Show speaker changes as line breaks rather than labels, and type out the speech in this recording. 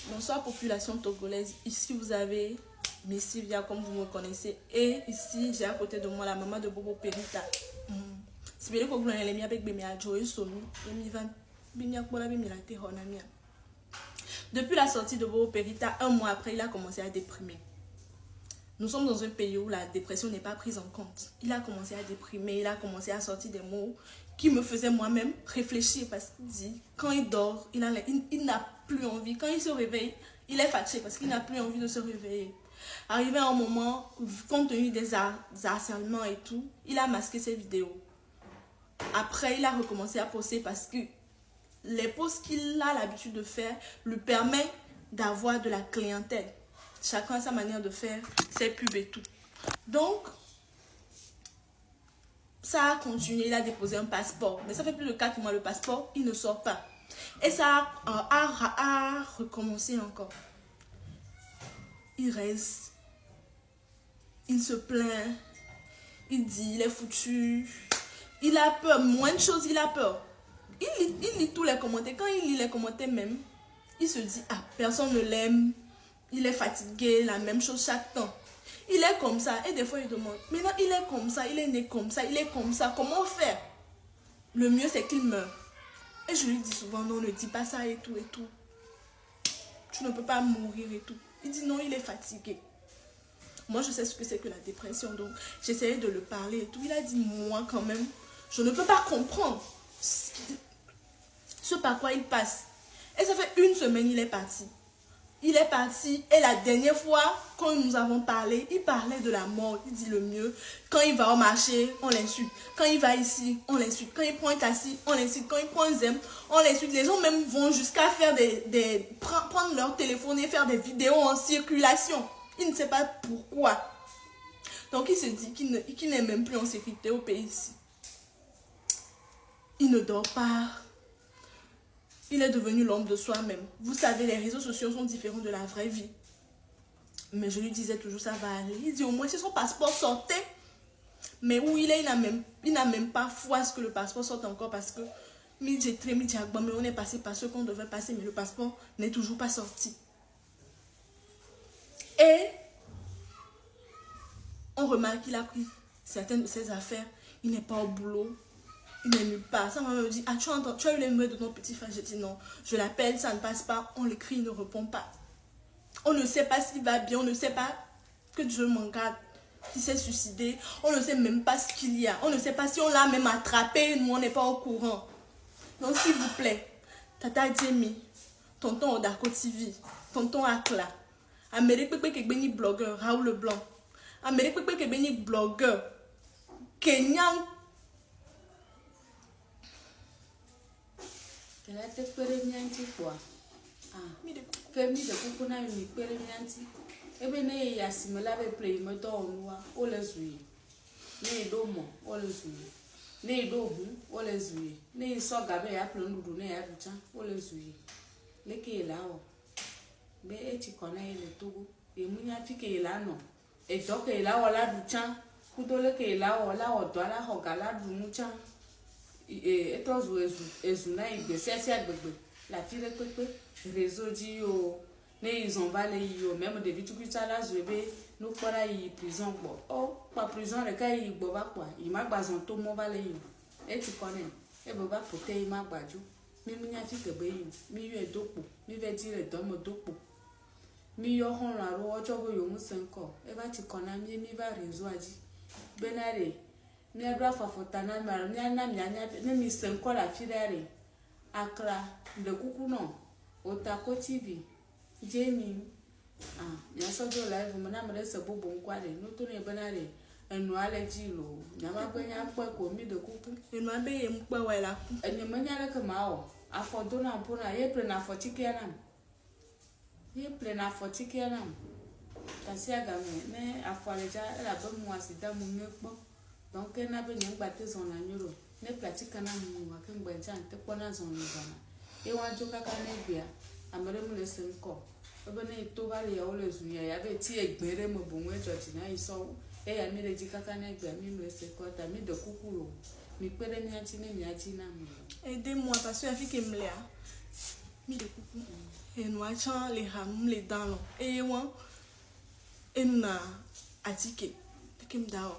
Bonsoir population togolaise. Ici vous avez Messivia comme vous me connaissez. Et ici j'ai à côté de moi la maman de Bobo Perita. Si vous voulez que vous avec Bemia Joe Sonu, depuis la sortie de Bobo Perita, un mois après, il a commencé à déprimer. Nous sommes dans un pays où la dépression n'est pas prise en compte. Il a commencé à déprimer, il a commencé à sortir des mots qui me faisaient moi-même réfléchir parce qu'il dit, quand il dort, il n'a plus envie. Quand il se réveille, il est fâché parce qu'il n'a plus envie de se réveiller. Arrivé à un moment, compte tenu des harcèlements et tout, il a masqué ses vidéos. Après, il a recommencé à poster parce que les posts qu'il a l'habitude de faire lui permettent d'avoir de la clientèle. Chacun a sa manière de faire ses pubs et tout. Donc, ça a continué, il a déposé un passeport. Mais ça fait plus de 4 mois, le passeport, il ne sort pas. Et ça a recommencé encore. Il reste, il se plaint, il dit, il est foutu, il a peur, moins de choses, il a peur. Il lit tous les commentaires. Quand il lit les commentaires même, il se dit, ah, personne ne l'aime, il est fatigué, la même chose chaque temps. Il est comme ça. Et des fois, il demande, maintenant, il est comme ça, il est né comme ça, il est comme ça, comment faire? Le mieux, c'est qu'il meure. Et je lui dis souvent, non, ne dis pas ça et tout et tout. Tu ne peux pas mourir et tout. Il dit, non, il est fatigué. Moi, je sais ce que c'est que la dépression. Donc, j'essayais de le parler et tout. Il a dit, moi, quand même, je ne peux pas comprendre ce par quoi il passe. Et ça fait 1 semaine, il est parti. Il est parti et la dernière fois, quand nous avons parlé, il parlait de la mort. Il dit le mieux. Quand il va au marché, on l'insulte. Quand il va ici, on l'insulte. Quand il prend un taxi, on l'insulte. Quand il prend un zem, on l'insulte. Les gens même vont jusqu'à faire prendre leur téléphone et faire des vidéos en circulation. Il ne sait pas pourquoi. Donc il se dit qu'il n'est même plus en sécurité au pays ici. Il ne dort pas. Il est devenu l'homme de soi-même. Vous savez, les réseaux sociaux sont différents de la vraie vie. Mais je lui disais toujours, ça va aller. Il dit, au moins, si son passeport sortait. Mais où il est, il n'a même pas foi à ce que le passeport sorte encore parce que mais on est passé par ce qu'on devait passer, mais le passeport n'est toujours pas sorti. Et on remarque qu'il a pris certaines de ses affaires. Il n'est pas au boulot. Il n'est nulle part. Sa maman me dit, ah, tu as eu les nouvelles de ton petit frère? J'ai dit non. Je l'appelle, ça ne passe pas. On l'écrit, il ne répond pas. On ne sait pas s'il va bien. On ne sait pas que Dieu m'en garde, qu'il s'est suicidé. On ne sait même pas ce qu'il y a. On ne sait pas si on l'a même attrapé. Nous, on n'est pas au courant. Donc, s'il vous plaît, Tata Djemi, tonton Odako TV, tonton Akla, Amérique Pépé Kebeni blogueur, Raoul Leblanc, Amérique Pépé Kebeni blogueur, Kenyan.
Elle a été pérémianti quoi. Ah, Femi de Kukuna mi pérémianti. Et bien, il y a simila be play me donne ou les ouïes. Ne domo, ou les ouïes. Ne dobu, ou les ouïes. Ne so gabe ya plondu ne ya bucha, ou les ouïes. Le qui est là. Be et tu connais le Togo. Et mounia fi qui est là non. Et donc il là ou la bucha. Kudole qui est là ou la ou doit la hogala du mucha. Et toi, la fille de réseau dit ils ont valé même des vitres qui là je vais nous faire y prison oh pas prison le cas il boba quoi il m'a bazon tout mon valé et tu connais et boba pote il m'a badjo mi m'a fi que be mi eu dopo mi veut dire domo dopo mi yo hon la ro ojo go yo mu senko e ba ti connais mi va réseau a dit benare mi a droit fafotana mar mi ana mi anya mi senko la fidare Akra de Kukuno Otako TV Jamie ah ya so do live mo na mre se bobo nkwale no to ne benare enu allergy lo ya ba gbenya npa ko mi de kuku
enu abe ye mpa wala
enu manya le kama o afodo na pona ye pre na fotike na ye pre na fotike na kasi aga me afaleja la be mu asida mu mepo donc na be nyangba te zon na nyoro ne pratique na mu wa kan gbancha te pona zon zona e wa joka ka ne bia amere mu le senko ebe ne to ba le ya o le zuya ya be ti egbere mo bo nwe church na iso e ya mi le jika ka ne bia mi le senko ta mi de kukuro mi pere mi anti ne mi aji na mu
aidez-moi parce que la fille qui me l'a mis de coucou et nous achons les rames les dents et nous na atike kim dao